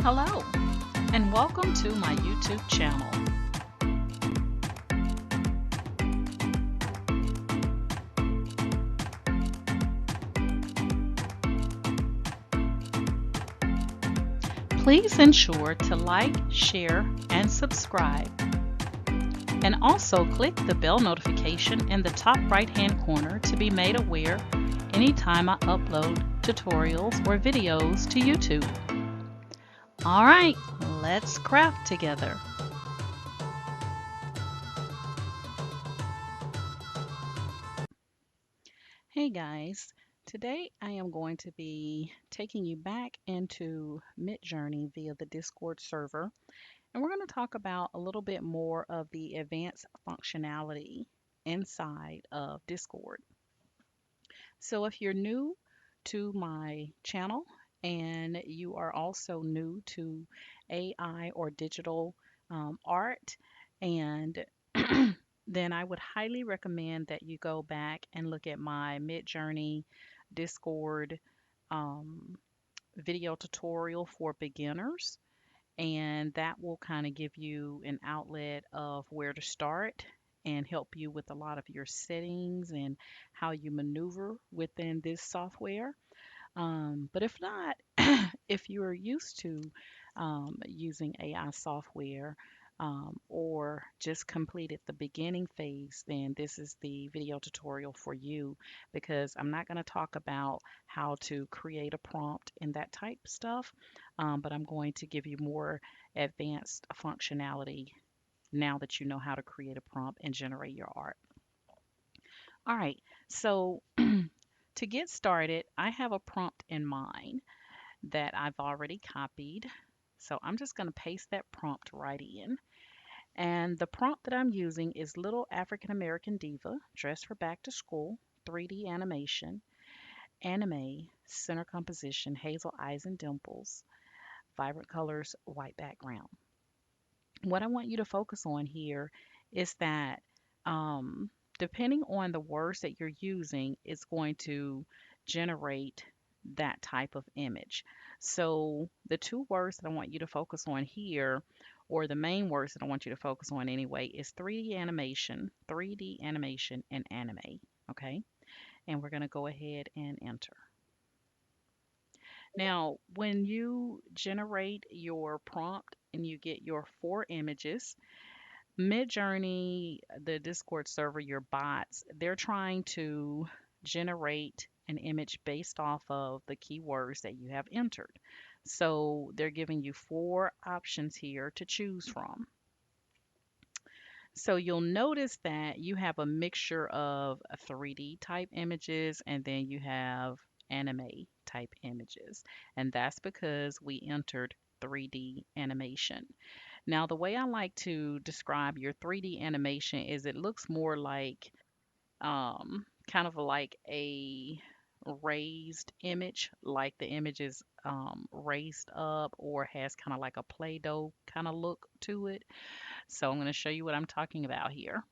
Hello, and welcome to my YouTube channel. Please ensure to like, share, and subscribe. And also click the bell notification in the top right-hand corner to be made aware anytime I upload tutorials or videos to YouTube. All right, let's craft together. Hey guys, today I am going to be taking you back into Midjourney via the Discord server, and we're going to talk about a little bit more of the advanced functionality inside of Discord. So if you're new to my channel and you are also new to AI or digital art, and then I would highly recommend that you go back and look at my Midjourney Discord um, video tutorial for beginners, and that will kind of give you an outlet of where to start and help you with a lot of your settings and how you maneuver within this software. But if not, if you are used to using AI software or just completed the beginning phase, then this is the video tutorial for you, because I'm not going to talk about how to create a prompt and that type stuff, but I'm going to give you more advanced functionality now that you know how to create a prompt and generate your art. All right, so to get started, I have a prompt in mind that I've already copied. So I'm just going to paste that prompt right in. And the prompt that I'm using is Little African American Diva, dressed for back to school, 3D animation, anime, center composition, hazel eyes and dimples, vibrant colors, white background. What I want you to focus on here is that depending on the words that you're using, it's going to generate that type of image. So the two words that I want you to focus on here, or the main words that I want you to focus on anyway, is 3D animation, and anime. Okay, and we're going to go ahead and enter. Now, when you generate your prompt and you get your four images, Midjourney, the Discord server, your bots, they're trying to generate an image based off of the keywords that you have entered. So they're giving you four options here to choose from. So you'll notice that you have a mixture of 3D type images and then you have anime type images. And that's because we entered 3D animation. Now, the way I like to describe your 3D animation is it looks more like kind of like a raised image, like the image is raised up or has kind of like a Play-Doh kind of look to it. So I'm going to show you what I'm talking about here.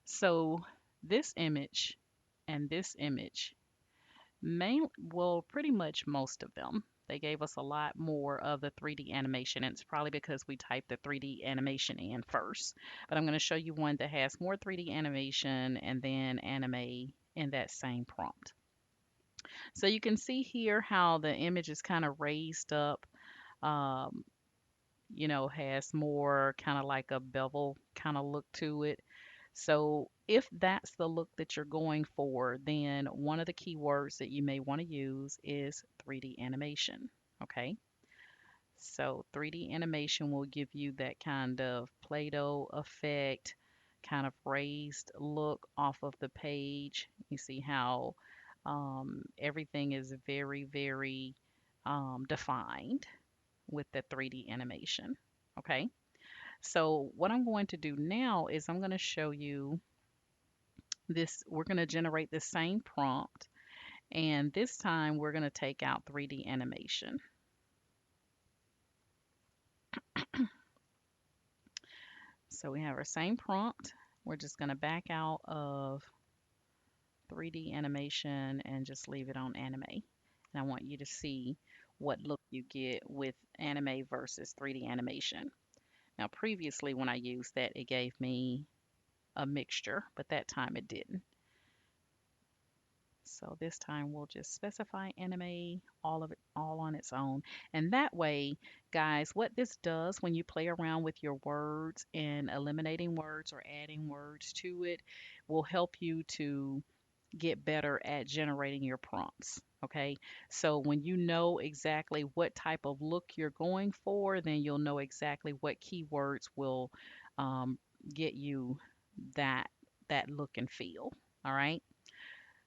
So this image and this image, well, pretty much most of them. They gave us a lot more of the 3D animation, and it's probably because we typed the 3D animation in first. But I'm going to show you one that has more 3D animation and then anime in that same prompt. So you can see here how the image is kind of raised up, um, has more kind of like a bevel kind of look to it. So if that's the look that you're going for, then one of the keywords that you may want to use is 3D animation. Okay, so 3D animation will give you that kind of Play-Doh effect, kind of raised look off of the page. You see how everything is very, very defined with the 3D animation. Okay, so what I'm going to do now is I'm going to show you this. We're going to generate the same prompt, and this time we're going to take out 3D animation. So we have our same prompt. We're just going to back out of 3D animation and just leave it on anime. And I want you to see what look you get with anime versus 3D animation. Now, previously, when I used that, it gave me a mixture, but that time it didn't. So this time we'll just specify anime, all of it, all on its own. And that way, guys, what this does when you play around with your words and eliminating words or adding words to it will help you to get better at generating your prompts. Okay, so when you know exactly what type of look you're going for, then you'll know exactly what keywords will um, get you that that look and feel. All right.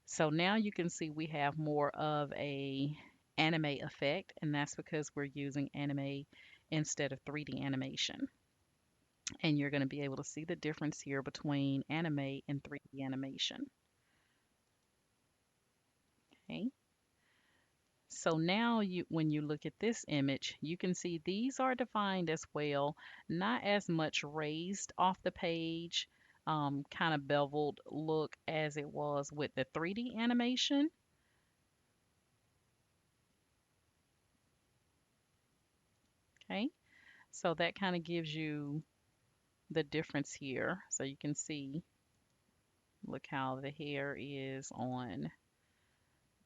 So now you can see we have more of a anime effect, and that's because we're using anime instead of 3D animation. And you're going to be able to see the difference here between anime and 3D animation. Okay. So now when you look at this image, you can see these are defined as well, not as much raised off the page, kind of beveled look as it was with the 3D animation. Okay. So that kind of gives you the difference here. So you can see, look how the hair is on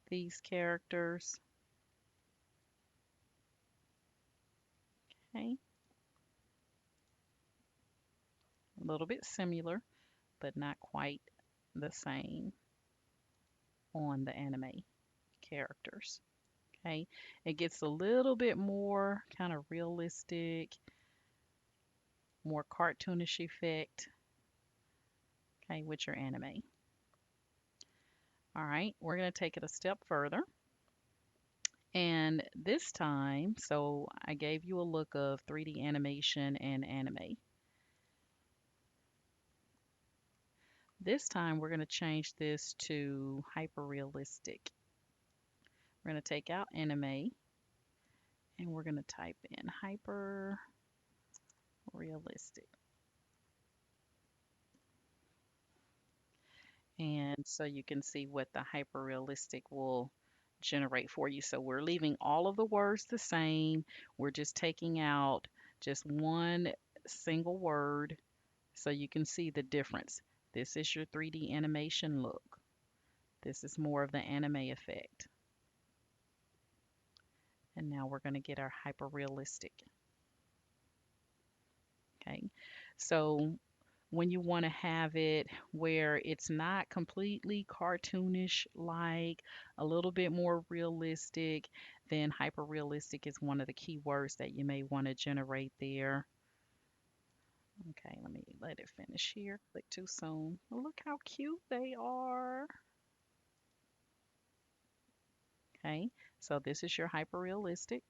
these characters. Okay, a little bit similar, but not quite the same on the anime characters. Okay, it gets a little bit more kind of realistic, more cartoonish effect, okay, with your anime. All right, we're going to take it a step further. And this time, so I gave you a look of 3D animation and anime. This time we're going to change this to hyper realistic. We're going to take out anime and we're going to type in hyper realistic. And so you can see what the hyper realistic will generate for you. So we're leaving all of the words the same. We're just taking out just one single word so you can see the difference. This is your 3D animation look. This is more of the anime effect. And now we're going to get our hyper realistic. Okay, so when you want to have it where it's not completely cartoonish like a little bit more realistic, then hyper realistic is one of the keywords that you may want to generate there. Okay, let me let it finish here. Click too soon. Look how cute they are. Okay, so this is your hyper realistic.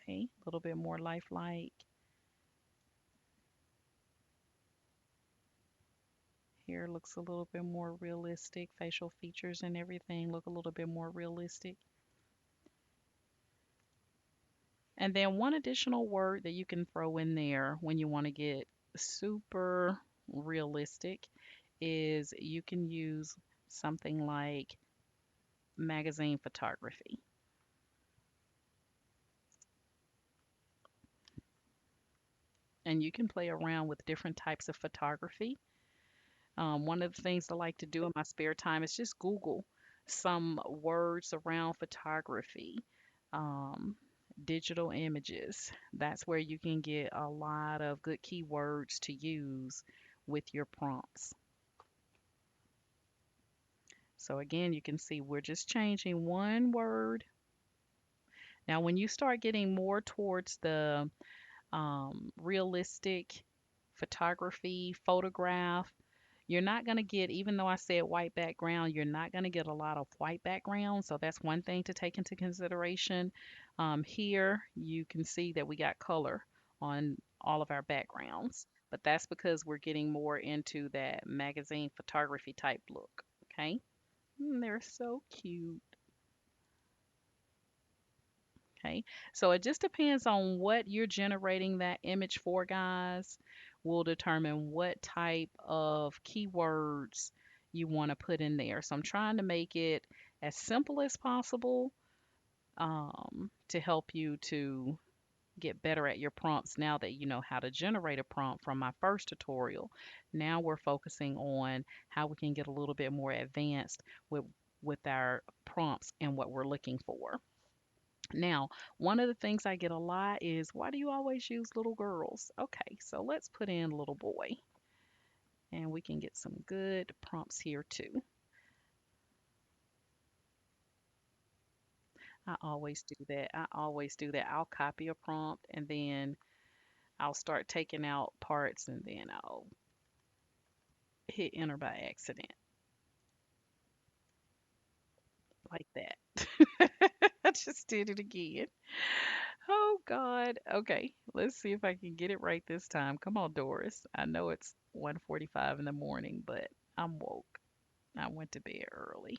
Okay, a little bit more lifelike. Here looks a little bit more realistic. Facial features and everything look a little bit more realistic. And then one additional word that you can throw in there when you want to get super realistic is you can use something like magazine photography. And you can play around with different types of photography. One of the things I like to do in my spare time is just Google some words around photography, um, digital images. That's where you can get a lot of good keywords to use with your prompts. So again, you can see we're just changing one word. Now, when you start getting more towards the realistic photography, photograph, you're not going to get, even though I said white background, you're not going to get a lot of white background. So that's one thing to take into consideration. Here you can see that we got color on all of our backgrounds, but that's because we're getting more into that magazine photography type look. Okay. They're so cute. Okay. So it just depends on what you're generating that image for, guys, will determine what type of keywords you want to put in there. So I'm trying to make it as simple as possible to help you to get better at your prompts now that you know how to generate a prompt from my first tutorial. Now we're focusing on how we can get a little bit more advanced with our prompts and what we're looking for. Now, one of the things I get a lot is, why do you always use little girls? Okay, so let's put in little boy and we can get some good prompts here too. I always do that. I always do that. I'll copy a prompt and then I'll start taking out parts and then I'll hit enter by accident like that. I just did it again. Oh God. Okay, let's see if I can get it right this time. Come on, Doris. I know it's 1:45 in the morning, but I'm woke. I went to bed early.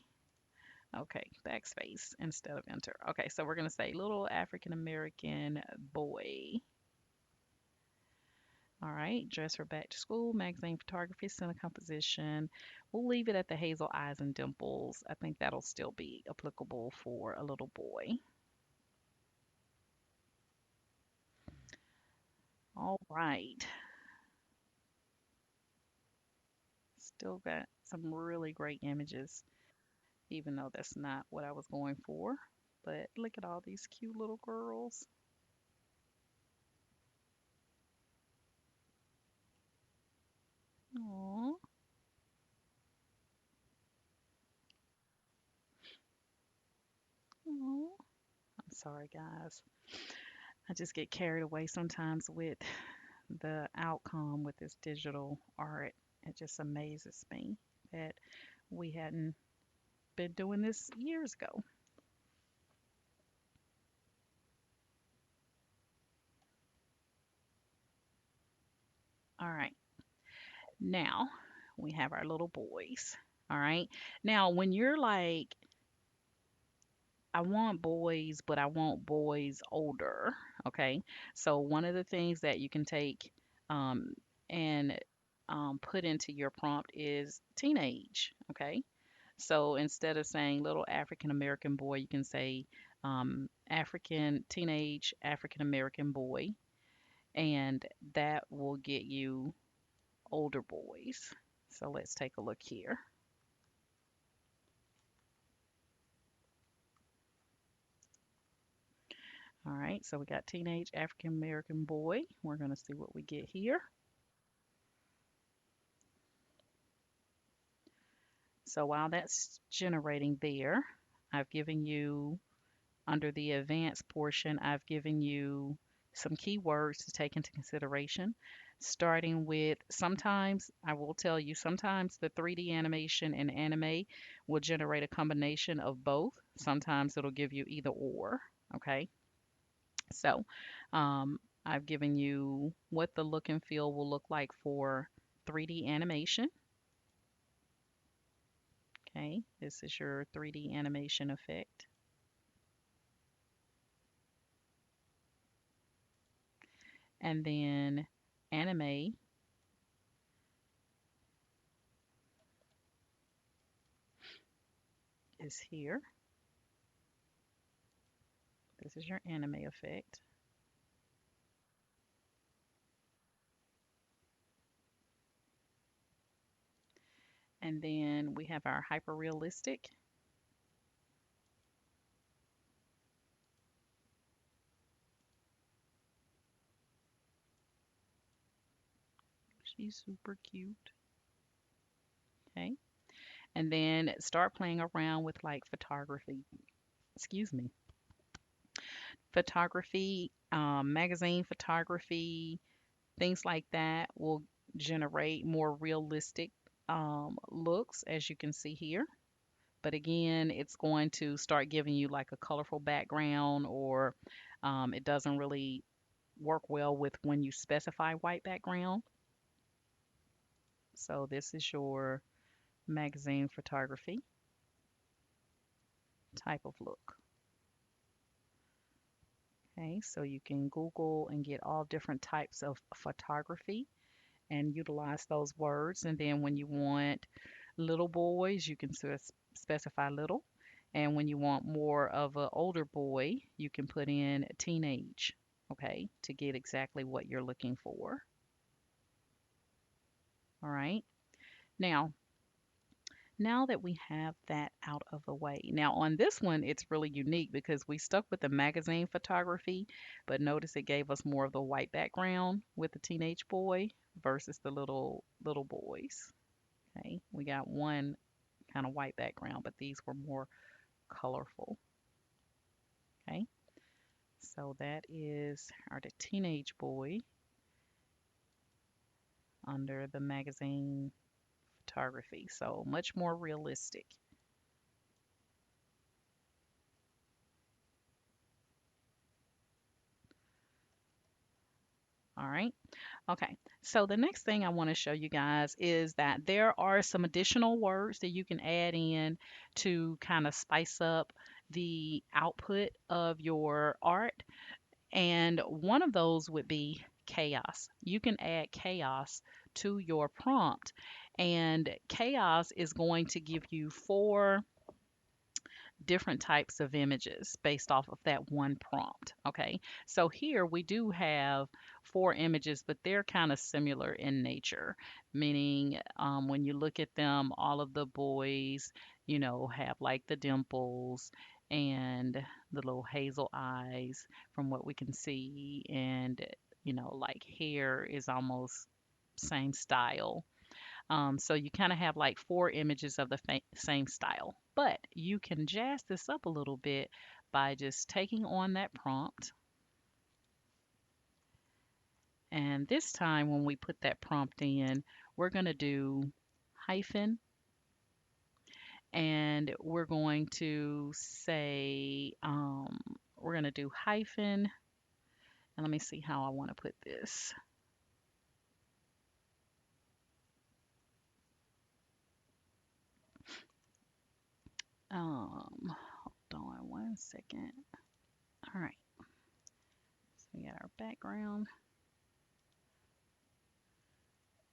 Okay, backspace instead of enter. Okay, so we're gonna say little African American boy. All right, dress for back to school, magazine photography, center composition. We'll leave it at the hazel eyes and dimples. I think that'll still be applicable for a little boy. All right, still got some really great images, even though that's not what I was going for. But look at all these cute little girls. Aww. Aww. I'm sorry, guys. I just get carried away sometimes with the outcome with this digital art. It just amazes me that we hadn't been doing this years ago. All right, now we have our little boys. All right, now when you're like, I want boys, but I want boys older. Okay, so one of the things that you can take um, and put into your prompt is teenage. Okay, so instead of saying little African American boy, you can say African teenage African American boy, and that will get you older boys. So let's take a look here. All right, so we got teenage African American boy. We're going to see what we get here. So while that's generating there, I've given you under the advanced portion, I've given you some keywords to take into consideration, starting with sometimes, I will tell you, sometimes the 3D animation and anime will generate a combination of both. Sometimes it'll give you either or. Okay. So I've given you what the look and feel will look like for 3D animation. Okay. This is your 3D animation effect. And then anime is here. This is your anime effect. And then we have our hyper realistic. She's super cute. Okay. And then start playing around with like photography. Excuse me. Photography, magazine photography, things like that will generate more realistic looks, as you can see here. But again, it's going to start giving you like a colorful background, or it doesn't really work well with when you specify white background. So this is your magazine photography type of look. Okay, so you can Google and get all different types of photography and utilize those words. And then when you want little boys, you can specify little. And when you want more of an older boy, you can put in teenage, okay, to get exactly what you're looking for. All right. Now, now that we have that out of the way, now on this one, it's really unique because we stuck with the magazine photography, but notice it gave us more of the white background with the teenage boy versus the little boys. Okay, we got one kind of white background, but these were more colorful. Okay, so that is our the teenage boy under the magazine photography. So much more realistic. All right. Okay. So the next thing I want to show you guys is that there are some additional words that you can add in to kind of spice up the output of your art. And one of those would be chaos. You can add chaos to your prompt, and chaos is going to give you four different types of images based off of that one prompt. Okay, so here we do have four images, but they're kind of similar in nature, meaning when you look at them, all of the boys, have like the dimples and the little hazel eyes from what we can see, and like hair is almost same style, so you kind of have like four images of the same style, but you can jazz this up a little bit by just taking on that prompt. And this time when we put that prompt in, we're going to do hyphen, and we're going to say, we're going to do hyphen, and let me see how I want to put this. Hold on one second. All right, so we got our background.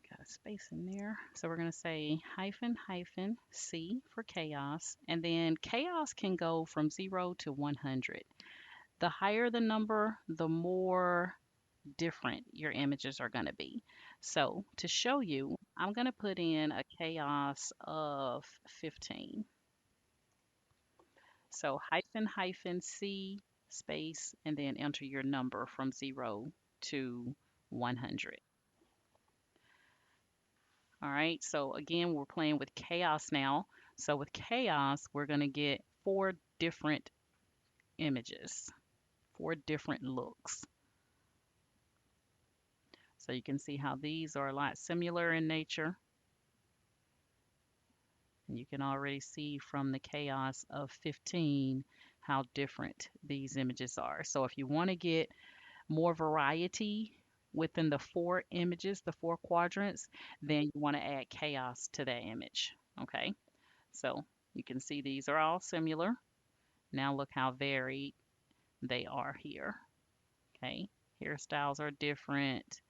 Got a space in there. So we're going to say hyphen hyphen C for chaos. And then chaos can go from 0 to 100. The higher the number, the more different your images are going to be. So to show you, I'm going to put in a chaos of 15. So hyphen hyphen C space and then enter your number from 0 to 100. All right, so again, we're playing with chaos now. So with chaos, we're going to get four different images, four different looks. So you can see how these are a lot similar in nature. And you can already see from the chaos of 15 how different these images are. So if you want to get more variety within the four images, the four quadrants, then you want to add chaos to that image. Okay. So you can see these are all similar. Now look how varied they are here. Okay, hairstyles are different.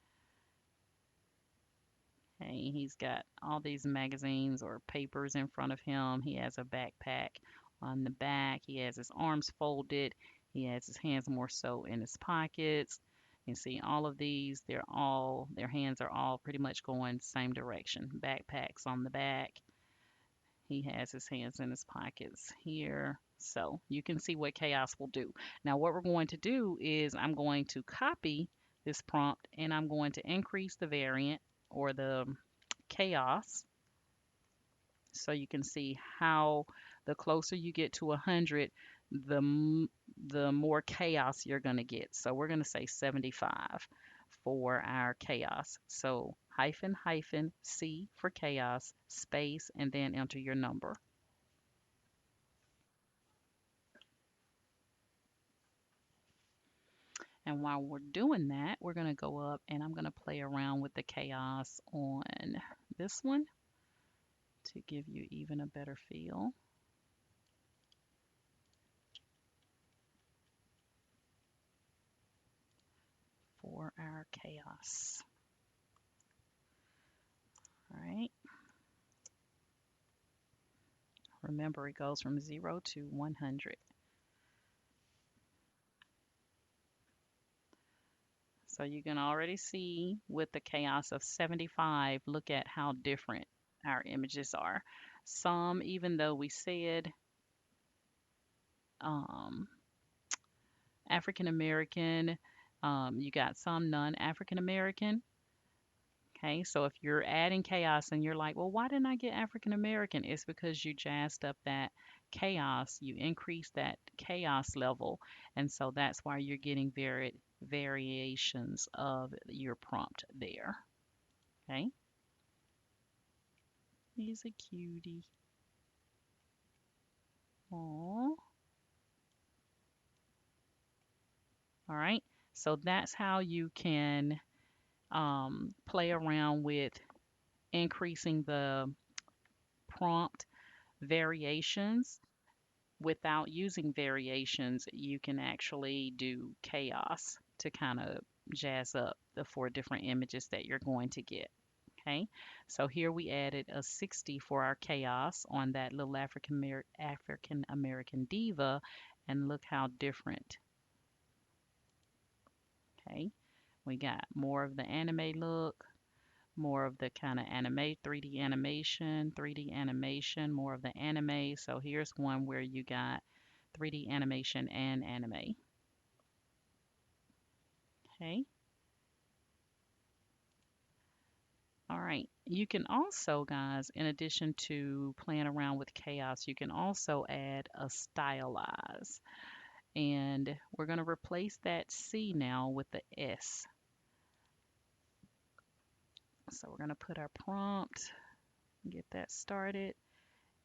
Okay, he's got all these magazines or papers in front of him. He has a backpack on the back. He has his arms folded. He has his hands more so in his pockets. You see all of these, their hands are all pretty much going same direction. Backpacks on the back. He has his hands in his pockets here. So you can see what chaos will do. Now what we're going to do is I'm going to copy this prompt and I'm going to increase the variant or the chaos so you can see how the closer you get to 100, the more chaos you're going to get. So we're going to say 75 for our chaos. So hyphen hyphen C for chaos, space, and then enter your number. And while we're doing that, we're going to go up and I'm going to play around with the chaos on this one to give you even a better feel for our chaos. All right. Remember, it goes from 0 to 100. So you can already see with the chaos of 75, look at how different our images are. Some, even though we said um, African American, you got some non-African American. Okay, so if you're adding chaos and you're like, well, why didn't I get African American? It's because you jazzed up that chaos, you increased that chaos level, and so that's why you're getting variations of your prompt there. Okay, he's a cutie. Aww. All right, so that's how you can play around with increasing the prompt variations. Without using variations, you can actually do chaos to kind of jazz up the four different images that you're going to get. Okay, so here we added a 60 for our chaos on that little African American diva, and look how different. Okay, we got more of the anime look, more of the kind of anime, 3D animation, 3D animation, more of the anime. So here's one where you got 3D animation and anime. Okay. All right. You can also, guys, in addition to playing around with chaos, you can also add a stylize. And we're going to replace that C now with the S. So we're going to put our prompt, get that started.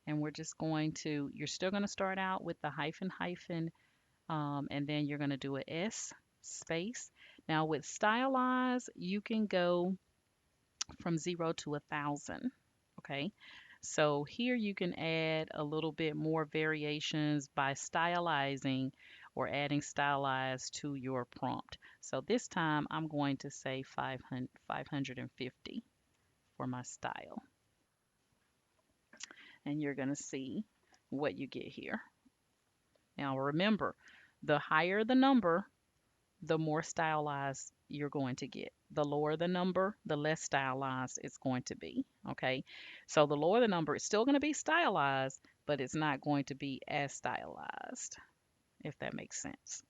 And we're just going to, you're still going to start out with the hyphen hyphen, and then you're going to do a S space. Now with stylize, you can go from 0 to 1,000. Okay, so here you can add a little bit more variations by stylizing or adding stylize to your prompt. So this time I'm going to say 550 for my style, and you're going to see what you get here. Now remember, the higher the number, the more stylized you're going to get. The lower the number, the less stylized it's going to be. Okay, so the lower the number, it's still going to be stylized, but it's not going to be as stylized, if that makes sense.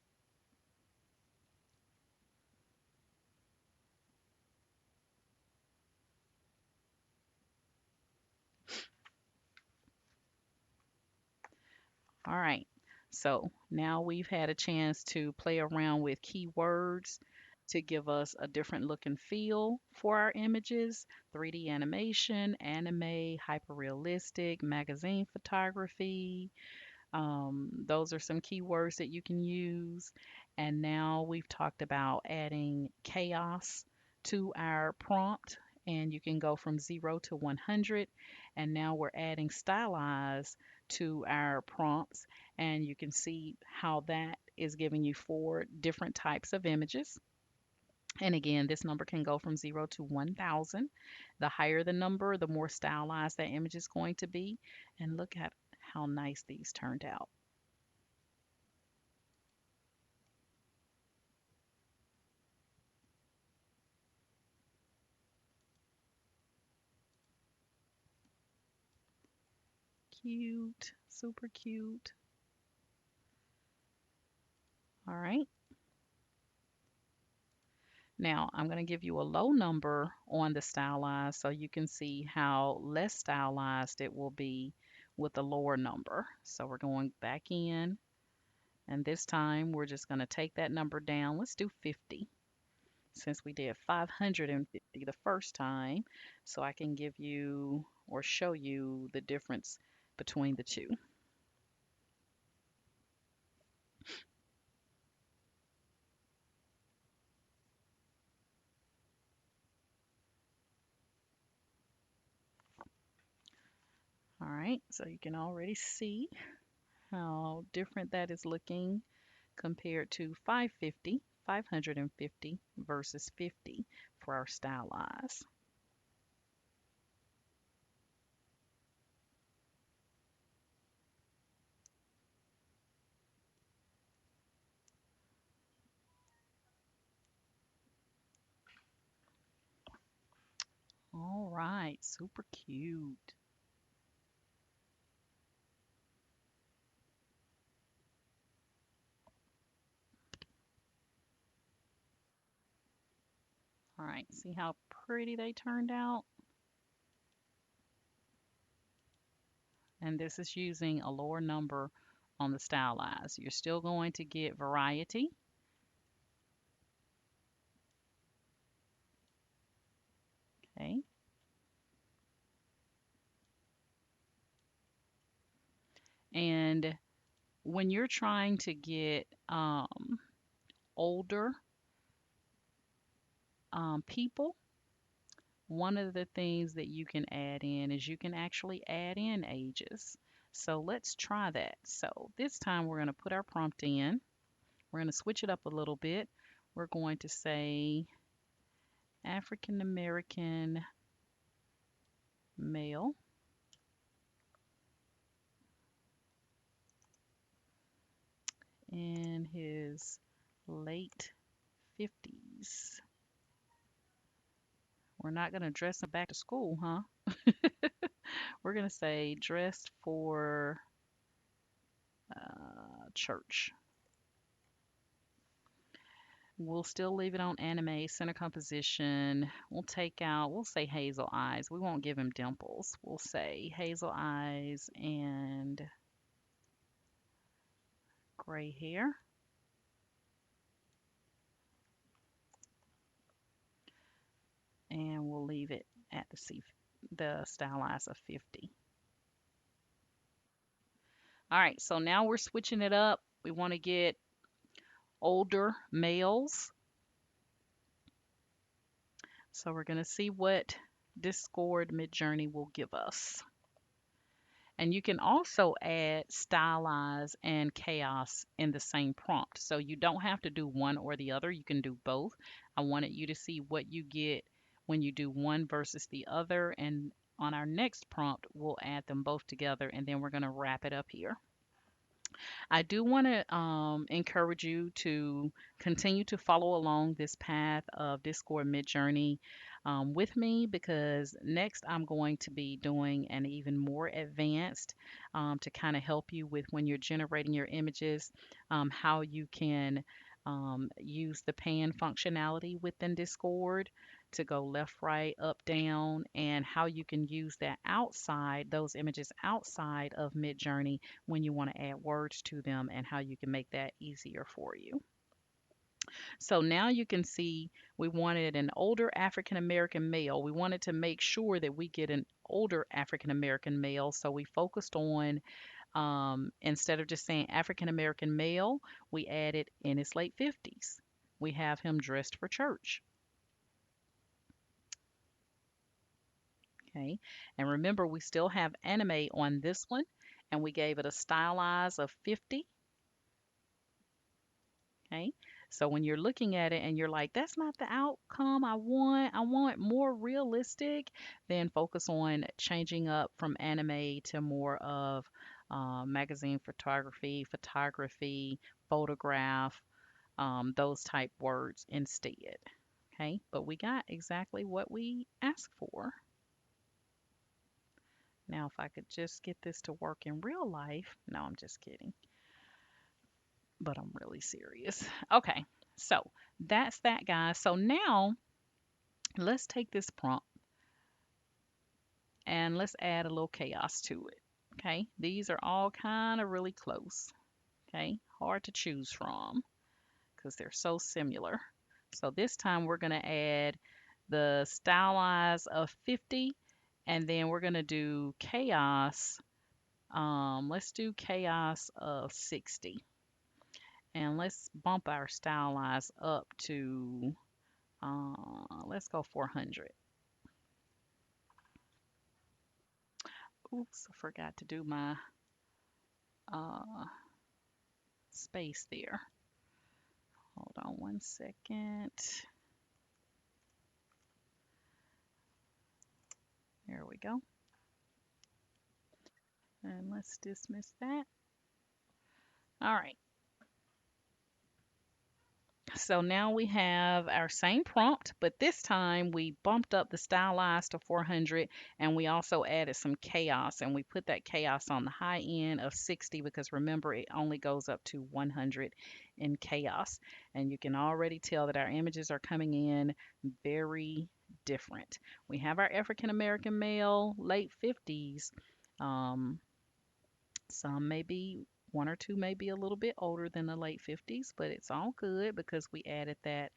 All right, so now we've had a chance to play around with keywords to give us a different look and feel for our images: 3D animation, anime, hyperrealistic, magazine photography. Those are some keywords that you can use. And now we've talked about adding chaos to our prompt, and you can go from 0 to 100. And now we're adding stylize to our prompts, and you can see how that is giving you four different types of images. And again, this number can go from 0 to 1,000. The higher the number, the more stylized that image is going to be. And look at how nice these turned out. Cute, super cute. All right. Now I'm going to give you a low number on the stylized so you can see how less stylized it will be with a lower number. So we're going back in, and this time we're just going to take that number down. Let's do 50 since we did 550 the first time, so I can give you or show you the difference between the two. All right, so you can already see how different that is looking compared to 550 versus 50 for our stylized. right, super cute. All right, see how pretty they turned out? And this is using a lower number on the stylize. You're still going to get variety. Okay. And when you're trying to get older people, one of the things that you can add in is you can actually add in ages. So let's try that. So this time we're going to put our prompt in. We're going to switch it up a little bit. We're going to say African American male in his late 50s. We're not going to dress him back to school, huh? We're going to say dressed for church. We'll still leave it on anime, center composition. We'll say hazel eyes. We won't give him dimples. We'll say hazel eyes and gray hair. And we'll leave it at the stylize of 50. All right, so now we're switching it up. We want to get older males. So we're going to see what Discord Midjourney will give us. And you can also add stylize and chaos in the same prompt. So you don't have to do one or the other. You can do both. I wanted you to see what you get when you do one versus the other. And on our next prompt, we'll add them both together and then we're going to wrap it up here. I do want to encourage you to continue to follow along this path of Discord Midjourney with me because next I'm going to be doing an even more advanced to kind of help you with when you're generating your images, how you can use the pan functionality within Discord to go left, right, up, down, and how you can use that outside, those images outside of Midjourney when you want to add words to them and how you can make that easier for you. So now you can see we wanted an older African American male. We wanted to make sure that we get an older African American male. So we focused on, instead of just saying African American male, we added in his late 50s. We have him dressed for church. Okay. And remember, we still have anime on this one, and we gave it a stylize of 50. Okay. So when you're looking at it and you're like, that's not the outcome I want more realistic, then focus on changing up from anime to more of magazine photography, photograph, those type words instead. Okay. But we got exactly what we asked for. Now, if I could just get this to work in real life. No, I'm just kidding. But I'm really serious. Okay, so that's that, guys. So now let's take this prompt and let's add a little chaos to it. Okay, these are all kind of really close. Okay, hard to choose from because they're so similar. So this time we're going to add the stylize of 50 and then we're going to do chaos. Let's do chaos of 60. And let's bump our stylize up to, let's go 400. Oops, I forgot to do my uh, space there. Hold on 1 second. There we go. And let's dismiss that. All right. So now we have our same prompt, but this time we bumped up the stylized to 400 and we also added some chaos and we put that chaos on the high end of 60 because remember it only goes up to 100 in chaos. And you can already tell that our images are coming in very different. We have our African American male, late 50s. Um, some may be one or two may be a little bit older than the late 50s, but it's all good because we added that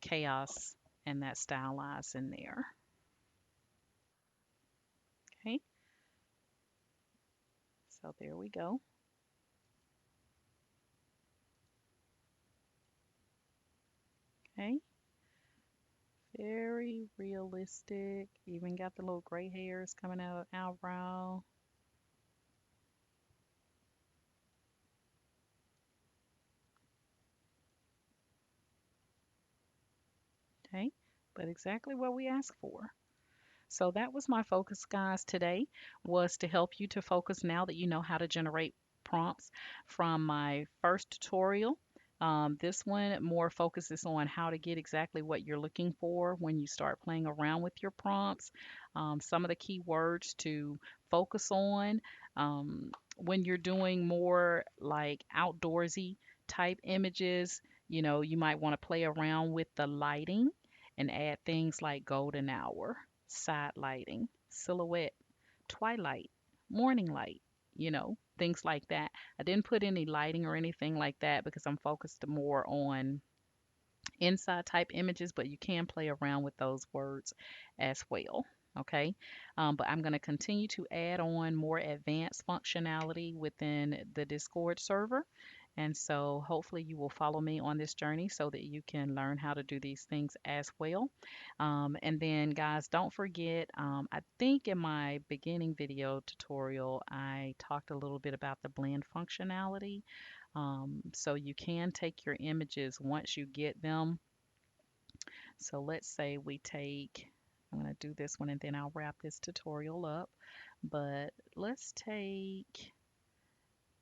chaos and that stylized in there. Okay, so there we go. Okay, very realistic. Even got the little gray hairs coming out of the eyebrow. Okay, but exactly what we asked for. So that was my focus, guys, today was to help you to focus now that you know how to generate prompts from my first tutorial. This one more focuses on how to get exactly what you're looking for when you start playing around with your prompts. Some of the key words to focus on when you're doing more like outdoorsy type images, you might want to play around with the lighting and add things like golden hour, side lighting, silhouette, twilight, morning light, things like that. I didn't put any lighting or anything like that because I'm focused more on inside type images, but you can play around with those words as well. Okay, but I'm going to continue to add on more advanced functionality within the Discord server. And so hopefully you will follow me on this journey so that you can learn how to do these things as well. And then, guys, don't forget, I think in my beginning video tutorial, I talked a little bit about the blend functionality. So you can take your images once you get them. So let's say we take, I'm going to do this one and then I'll wrap this tutorial up. But let's take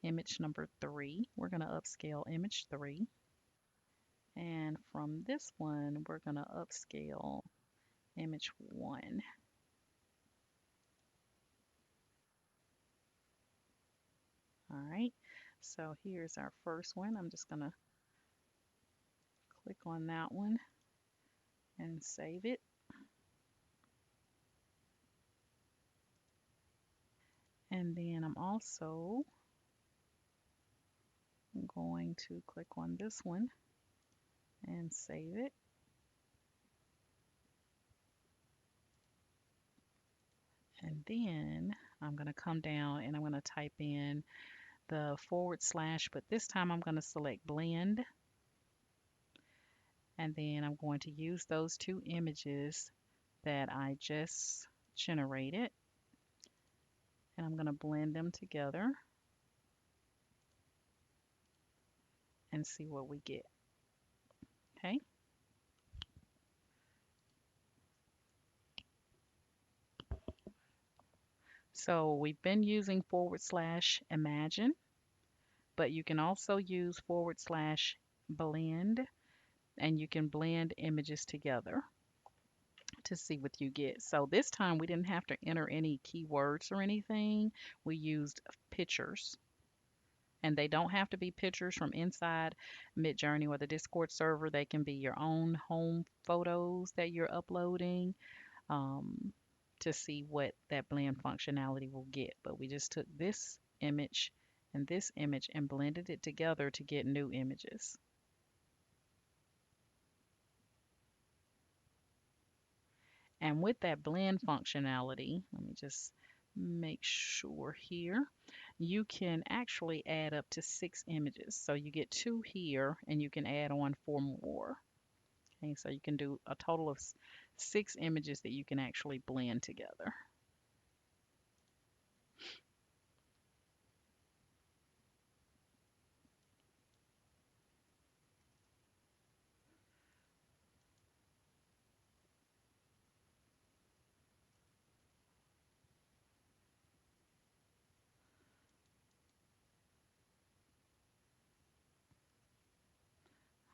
image number 3. We're going to upscale image 3. And from this one, we're going to upscale image 1. All right. So here's our first one. I'm just going to click on that one and save it. And then I'm also going to click on this one and save it. And then I'm going to come down and I'm going to type in the forward slash, but this time I'm going to select blend. And then I'm going to use those two images that I just generated. And I'm going to blend them together and see what we get. Okay. So we've been using forward slash imagine, but you can also use forward slash blend and you can blend images together to see what you get. So this time we didn't have to enter any keywords or anything. We used pictures. And they don't have to be pictures from inside Midjourney or the Discord server. They can be your own home photos that you're uploading um, to see what that blend functionality will get. But we just took this image and blended it together to get new images. And with that blend functionality, let me just make sure here, you can actually add up to 6 images. So you get 2 here and you can add on 4 more. Okay, so you can do a total of 6 images that you can actually blend together.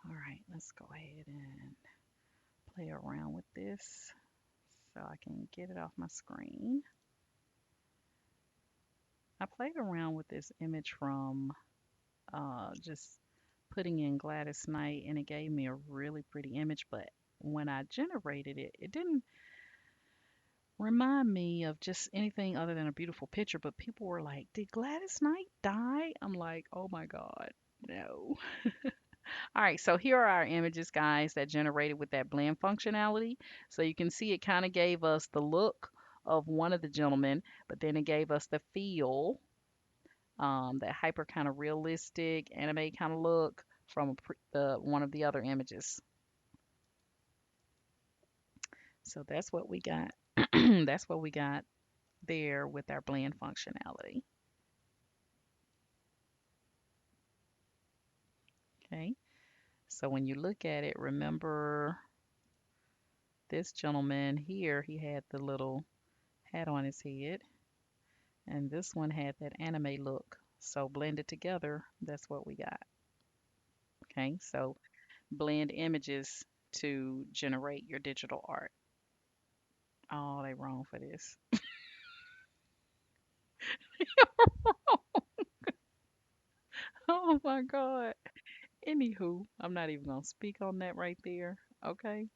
All right, Let's go ahead and play around with this so I can get it off my screen. I played around with this image from just putting in Gladys Knight, and it gave me a really pretty image, but when I generated it, it didn't remind me of just anything other than a beautiful picture. But people were like, "Did Gladys Knight die?" I'm like, "Oh my God, no." All right, so here are our images, guys, that generated with that blend functionality. So you can see it kind of gave us the look of one of the gentlemen, but then it gave us the feel, that hyper kind of realistic anime kind of look from the one of the other images. So that's what we got. That's what we got there with our blend functionality. Okay. So when you look at it, remember this gentleman here, he had the little hat on his head, and this one had that anime look. So blended together, that's what we got. Okay. So blend images to generate your digital art. Oh, they wrong for this. Oh my God. Anywho, I'm not even gonna speak on that right there. Okay.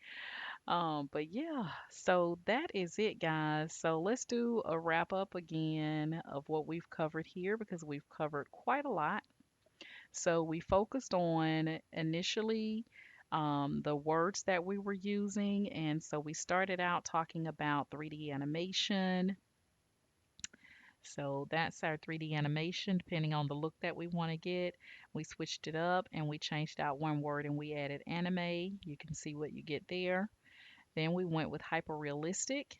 But yeah, so that is it, guys. So let's do a wrap up again of what we've covered here because we've covered quite a lot. So we focused on initially the words that we were using, and so we started out talking about 3D animation. So that's our 3D animation, depending on the look that we want to get. We switched it up and we changed out one word and we added anime. You can see what you get there. Then we went with hyper realistic,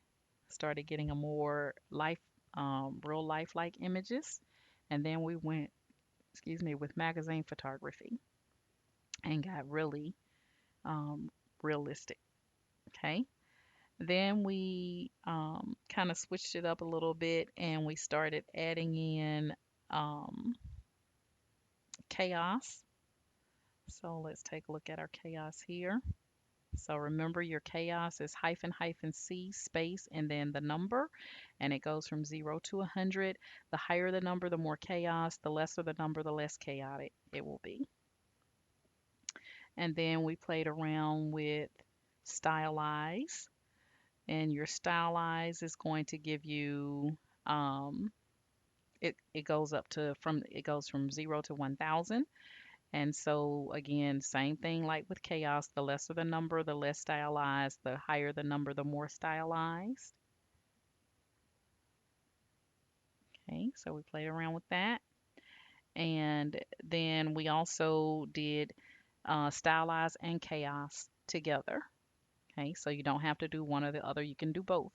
started getting a more real life like images. And then we went, excuse me, with magazine photography and got really um, realistic. Okay. Then we kind of switched it up a little bit and we started adding in um, chaos. So let's take a look at our chaos here. So remember your chaos is hyphen hyphen C space and then the number, and it goes from 0 to 100. The higher the number, the more chaos. The lesser the number, the less chaotic it will be. And then we played around with stylize, and your stylize is going to give you um, it goes up to from it goes from 0 to 1000. And so again, same thing like with chaos, the lesser the number, the less stylized, the higher the number, the more stylized. Okay, so we played around with that. And then we also did stylize and chaos together. Okay, so you don't have to do one or the other, you can do both.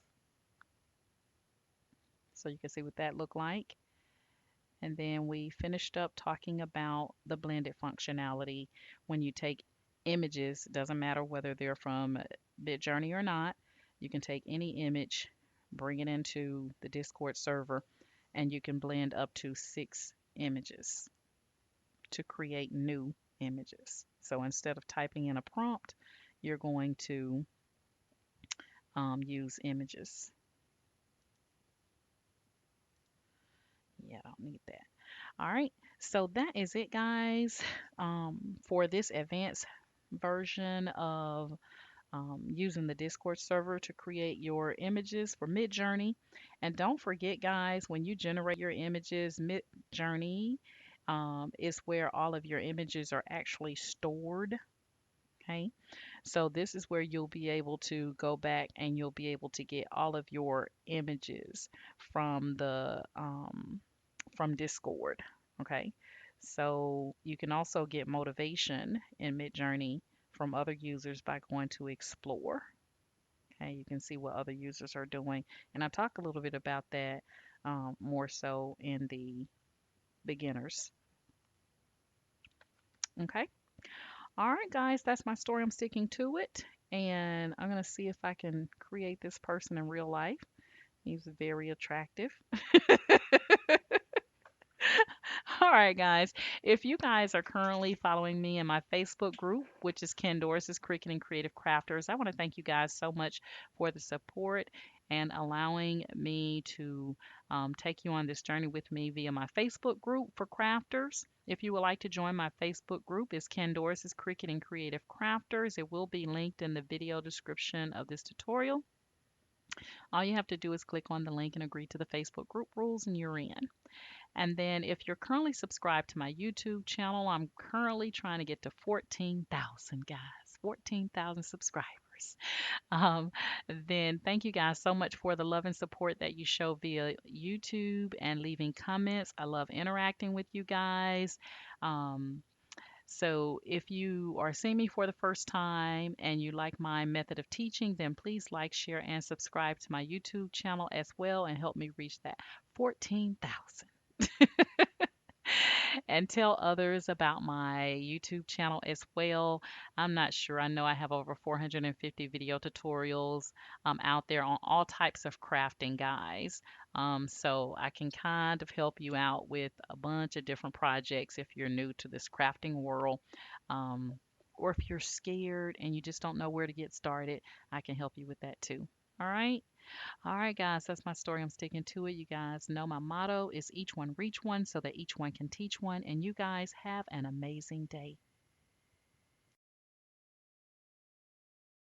So you can see what that looked like. And then we finished up talking about the blended functionality when you take images, doesn't matter whether they're from Midjourney or not, you can take any image, bring it into the Discord server, and you can blend up to 6 images to create new images. So instead of typing in a prompt, you're going to use images. Yeah, I don't need that. All right, so that is it, guys, for this advanced version of using the Discord server to create your images for Midjourney. And don't forget, guys, when you generate your images, Midjourney is where all of your images are actually stored. Okay, so this is where you'll be able to go back and you'll be able to get all of your images from the from Discord. Okay, so you can also get motivation in Midjourney from other users by going to explore. Okay, you can see what other users are doing, and I talk a little bit about that more so in the beginners. Okay, all right, guys, that's my story. I'm sticking to it, and I'm gonna see if I can create this person in real life. He's very attractive. All right, guys. If you guys are currently following me in my Facebook group, which is Ken Doris's Cricket and Creative Crafters, I want to thank you guys so much for the support and allowing me to take you on this journey with me via my Facebook group for crafters. If you would like to join my Facebook group, it's Ken Doris's Cricket and Creative Crafters. It will be linked in the video description of this tutorial. All you have to do is click on the link and agree to the Facebook group rules, and you're in. And then if you're currently subscribed to my YouTube channel, I'm currently trying to get to 14,000 guys, 14,000 subscribers. Um, then thank you guys so much for the love and support that you show via YouTube and leaving comments. I love interacting with you guys. Um, so if you are seeing me for the first time and you like my method of teaching, then please like, share, and subscribe to my YouTube channel as well and help me reach that 14,000. And tell others about my YouTube channel as well. I'm not sure. I know I have over 450 video tutorials out there on all types of crafting, guys. So I can kind of help you out with a bunch of different projects if you're new to this crafting world. Um, or if you're scared and you just don't know where to get started, I can help you with that too. All right. All right, guys, that's my story. I'm sticking to it. You guys know my motto is each one reach one so that each one can teach one. And you guys have an amazing day.